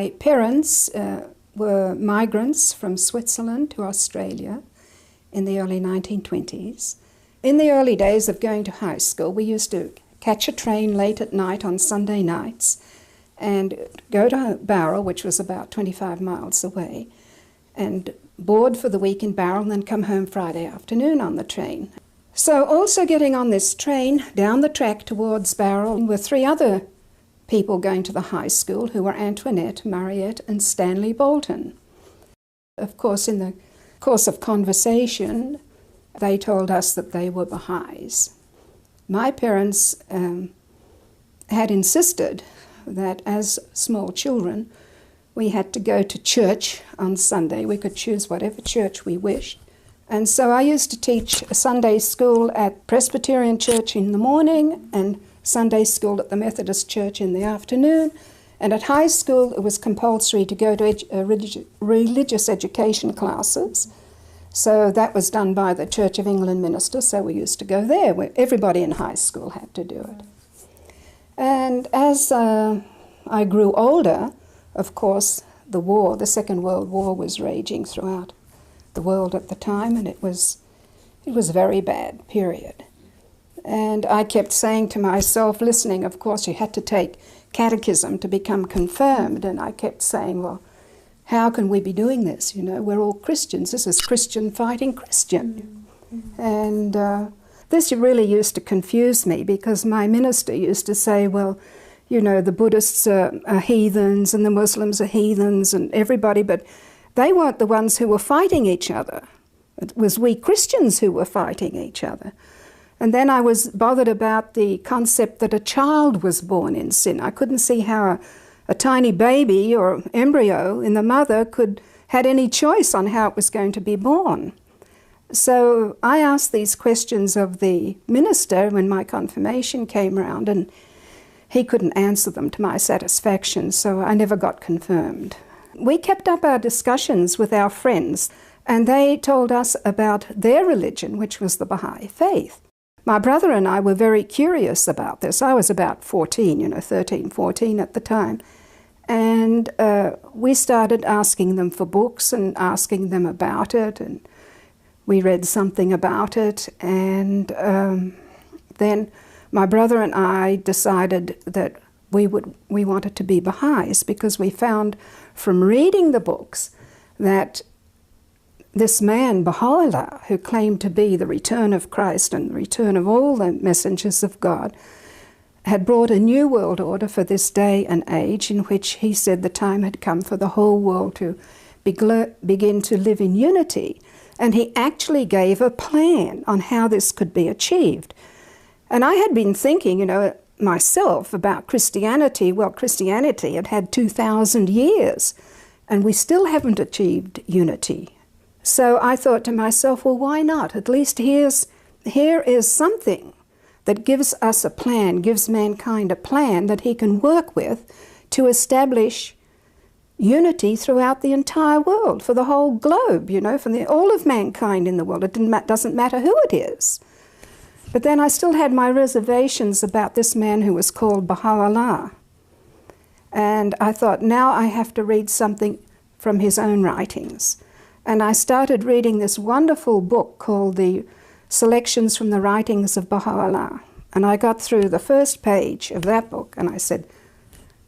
My parents were migrants from Switzerland to Australia in the early 1920s. In the early days of going to high school, we used to catch a train late at night on Sunday nights and go to Barrow, which was about 25 miles away, and board for the week in Barrow and then come home Friday afternoon on the train. So also getting on this train down the track towards Barrow were three other people going to the high school who were Antoinette, Mariette and Stanley Bolton. Of course, in the course of conversation, they told us that they were Baha'is. My parents had insisted that as small children we had to go to church on Sunday. We could choose whatever church we wished. And so I used to teach Sunday school at Presbyterian Church in the morning and Sunday school at the Methodist Church in the afternoon. And at high school it was compulsory to go to religious education classes. So that was done by the Church of England minister, so we used to go there. Everybody in high school had to do it. And as I grew older, of course, the Second World War was raging throughout the world at the time, and it was a very bad period. And I kept saying to myself, listening, of course, you had to take catechism to become confirmed, and I kept saying, well, how can we be doing this? You know, we're all Christians. This is Christian fighting Christian. And this really used to confuse me because my minister used to say, well, you know, the Buddhists are heathens and the Muslims are heathens and everybody, but they weren't the ones who were fighting each other. It was we Christians who were fighting each other. And then I was bothered about the concept that a child was born in sin. I couldn't see how a tiny baby or embryo in the mother had any choice on how it was going to be born. So I asked these questions of the minister when my confirmation came round, and he couldn't answer them to my satisfaction, so I never got confirmed. We kept up our discussions with our friends, and they told us about their religion, which was the Baha'i faith. My brother and I were very curious about this. I was about 14, 13, 14 at the time. And we started asking them for books and asking them about it, and we read something about it. And then my brother and I decided that we wanted to be Baha'is because we found from reading the books that this man, Baha'u'llah, who claimed to be the return of Christ and the return of all the messengers of God, had brought a new world order for this day and age in which he said the time had come for the whole world to begin to live in unity. And he actually gave a plan on how this could be achieved. And I had been thinking, myself about Christianity. Well, Christianity had had 2,000 years, and we still haven't achieved unity. So I thought to myself, well, why not? At least here is something that gives us a plan, gives mankind a plan that he can work with to establish unity throughout the entire world, for the whole globe, for all of mankind in the world. It doesn't matter who it is. But then I still had my reservations about this man who was called Baha'u'llah. And I thought, now I have to read something from his own writings. And I started reading this wonderful book called the Selections from the Writings of Baha'u'llah. And I got through the first page of that book and I said,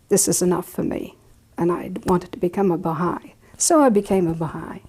this is enough for me. And I wanted to become a Baha'i. So I became a Baha'i.